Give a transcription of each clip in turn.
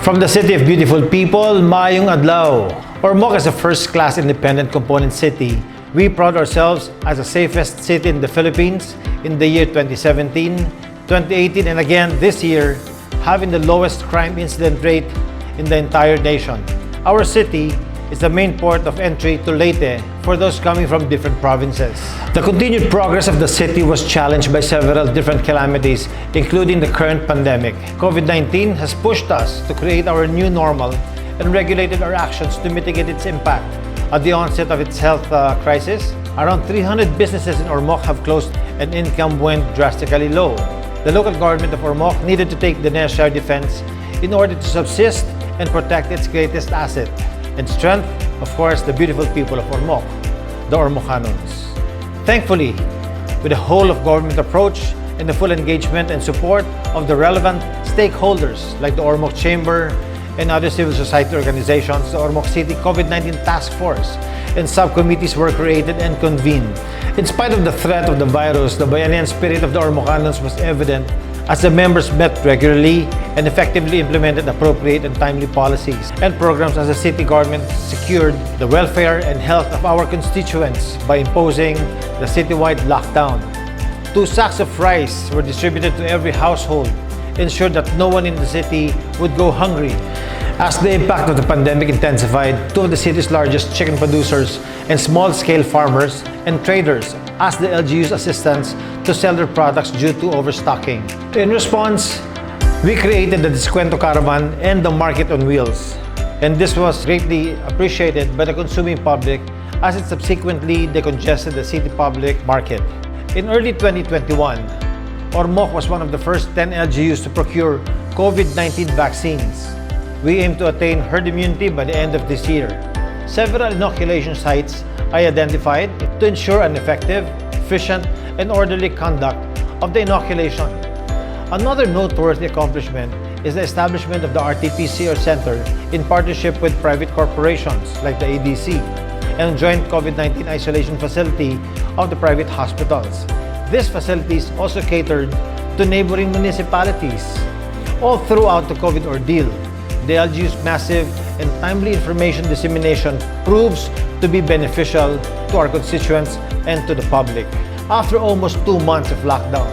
From the City of Beautiful People, Maayong Adlaw. Ormoc is a first-class independent component city. We proud ourselves as the safest city in the Philippines in the year 2017, 2018, and again this year, having the lowest crime incident rate in the entire nation. Our city is the main port of entry to Leyte for those coming from different provinces. The continued progress of the city was challenged by several different calamities, including the current pandemic. COVID-19 has pushed us to create our new normal and regulated our actions to mitigate its impact. At the onset of its health crisis, around 300 businesses in Ormoc have closed and income went drastically low. The local government of Ormoc needed to take the necessary defense in order to subsist and protect its greatest asset and strength, of course, the beautiful people of Ormoc, the Ormocanos. Thankfully, with the whole of government approach and the full engagement and support of the relevant stakeholders like the Ormoc Chamber and other civil society organizations, the Ormoc City COVID-19 Task Force and subcommittees were created and convened. In spite of the threat of the virus, the Bayanihan spirit of the Ormocanos was evident as the members met regularly and effectively implemented appropriate and timely policies and programs as the city government secured the welfare and health of our constituents by imposing the citywide lockdown. 2 sacks of rice were distributed to every household, ensured that no one in the city would go hungry. As the impact of the pandemic intensified, 2 of the city's largest chicken producers and small-scale farmers and traders asked the LGU's assistance to sell their products due to overstocking. In response, we created the Descuento Caravan and the Market on Wheels. And this was greatly appreciated by the consuming public as it subsequently decongested the city public market. In early 2021, Ormoc was one of the first 10 LGUs to procure COVID-19 vaccines. We aim to attain herd immunity by the end of this year. Several inoculation sites are identified to ensure an effective, efficient, and orderly conduct of the inoculation. Another noteworthy accomplishment is the establishment of the RT-PCR Center in partnership with private corporations like the ADC and joint COVID-19 isolation facility of the private hospitals. These facilities also catered to neighboring municipalities. All throughout the COVID ordeal, the LGU's massive and timely information dissemination proves to be beneficial to our constituents and to the public. After almost 2 months of lockdown,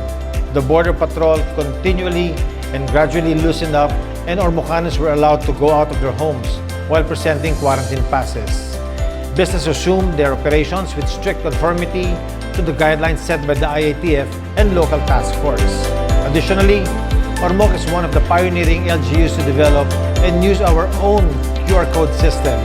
the Border Patrol continually and gradually loosened up and Ormocanos were allowed to go out of their homes while presenting quarantine passes. Business resumed their operations with strict conformity to the guidelines set by the IATF and local task force. Additionally, Ormoc is one of the pioneering LGUs to develop and use our own QR code system.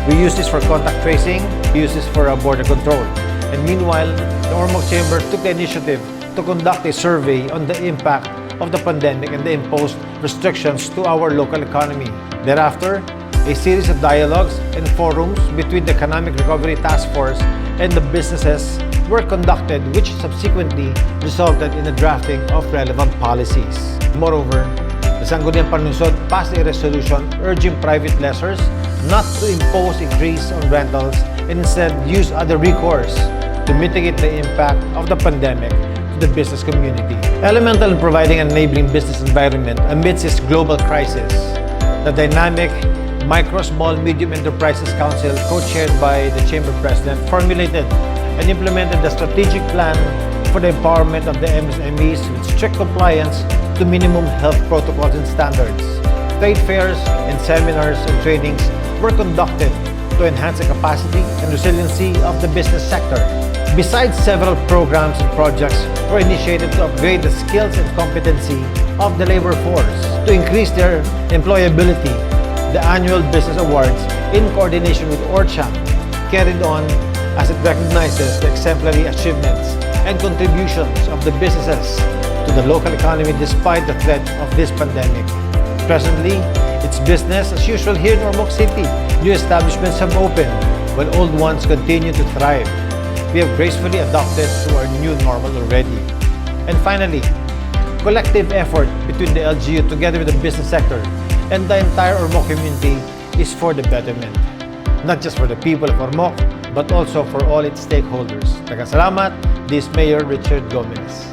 We use this for contact tracing, we use this for border control. And meanwhile, the Ormoc Chamber took the initiative to conduct a survey on the impact of the pandemic and the imposed restrictions to our local economy. Thereafter, a series of dialogues and forums between the Economic Recovery Task Force and the businesses were conducted, which subsequently resulted in the drafting of relevant policies. Moreover, the Sangguniang Panlungsod passed a resolution urging private lessors not to impose increase on rentals and instead use other recourse to mitigate the impact of the pandemic to the business community. Elemental in providing an enabling business environment amidst this global crisis, the dynamic Micro, Small, Medium Enterprises Council, co-chaired by the Chamber President, formulated and implemented the strategic plan for the empowerment of the MSMEs with strict compliance to minimum health protocols and standards. Trade fairs and seminars and trainings were conducted to enhance the capacity and resiliency of the business sector. Besides, several programs and projects were initiated to upgrade the skills and competency of the labor force to increase their employability. The annual Business Awards, in coordination with ORCHA, carried on as it recognizes the exemplary achievements and contributions of the businesses to the local economy despite the threat of this pandemic. Presently, it's business as usual here in Ormoc City. New establishments have opened, while old ones continue to thrive. We have gracefully adapted to our new normal already. And finally, collective effort between the LGU together with the business sector and the entire Ormoc community is for the betterment, not just for the people of Ormoc, but also for all its stakeholders. Salamat, this Mayor Richard Gomez.